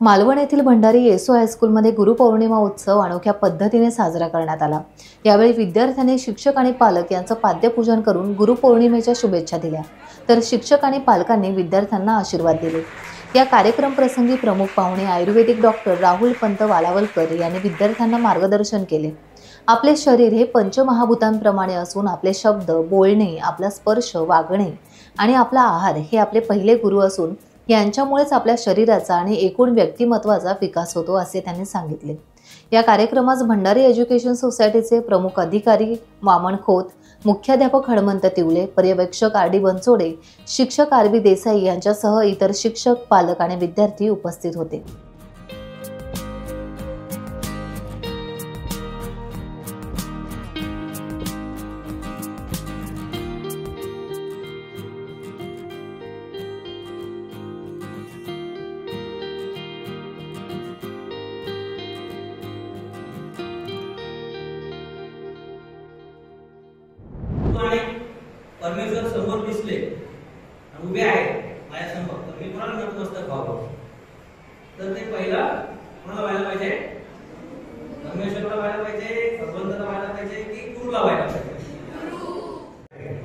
मालवण येथील भंडारी येसू हायस्कूलमध्ये गुरुपौर्णिमा उत्सव अनोख्या पद्धतीने साजरा करण्यात आला। यावेळी विद्यार्थ्यांनी शिक्षक आणि पालक यांचं पाद्यपूजन करून गुरुपौर्णिमेच्या शुभेच्छा दिल्या, तर शिक्षक आणि पालकांनी विद्यार्थ्यांना आशीर्वाद दिले। या कार्यक्रम प्रसंगी प्रमुख पाहुणे आयुर्वेदिक डॉक्टर राहुल पंत वालावलकर यांनी विद्यार्थ्यांना मार्गदर्शन केले। आपले शरीर हे पंचमहाभूतांप्रमाणे असून आपले शब्द, बोलणे, आपला स्पर्श, वागणे आणि आपला आहार हे आपले पहिले गुरु असून यांच्यामुळेच आपल्या शरीराचा आणि एकूण व्यक्तिमत्वाचा विकास होतो असे त्यांनी सांगितले। या कार्यक्रमास भंडारी एज्युकेशन सोसायटीचे प्रमुख अधिकारी वामन खोत, मुख्याध्यापक हनुमंत तिवले, पर्यवेक्षक आर डी बनसोडे, शिक्षक आर बी देसाई यांच्यासह इतर शिक्षक, पालक आणि विद्यार्थी उपस्थित होते। परमेश्वर समोर दिसले उभे आहेत माझ्या समोर, तर मी कोणाला नतमस्तक व्हावं? तर ते पहिला कोणाला व्हायला पाहिजे? परमेश्वराला व्हायला पाहिजे, भगवंताला व्हायला पाहिजे की गुरुला व्हायला पाहिजे?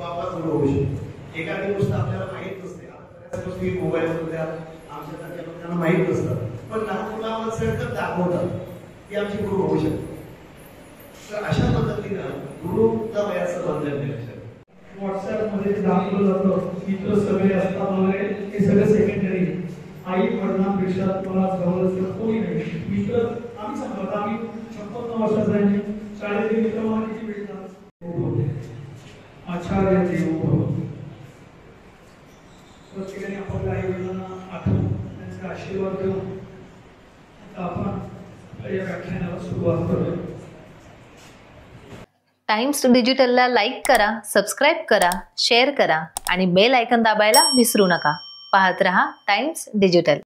आपला गुरु होऊ शकतो। एखादी गोष्ट आपल्याला माहित नसते, बऱ्याच गोष्टी मोबाईलवर आमच्यासारख्या लोकांना माहित नसतं, पण लहान मुलांना सगळं दाखवतात की आमची गुरु होऊ शकतो। तर अशा पद्धतीनं गुरुचा वयाचं बंधन नाही। व्हॉट्सअप मध्ये दाखवलं जातं मित्र सगळे असतात वगैरे, हे सगळं सेकंडरी। आई वडिलांपेक्षा तुम्हाला जवळचं कोणी नाही। मित्र आम्ही सांगतो, आम्ही 56 वर्षाचा आहे, शाळेतील मित्र मला किती भेटतात। आचार्य देवो प्रत्येकाने आपल्या आई वडिलांना आठवून त्यांचा आशीर्वाद देऊन आता आपण या व्याख्यानाला सुरुवात करूया। टाइम्स डिजिटलला लाईक करा, सबस्क्राइब करा, शेअर करा आणि बेल आयकॉन दाबायला विसरू नका। पाहत रहा टाइम्स डिजिटल।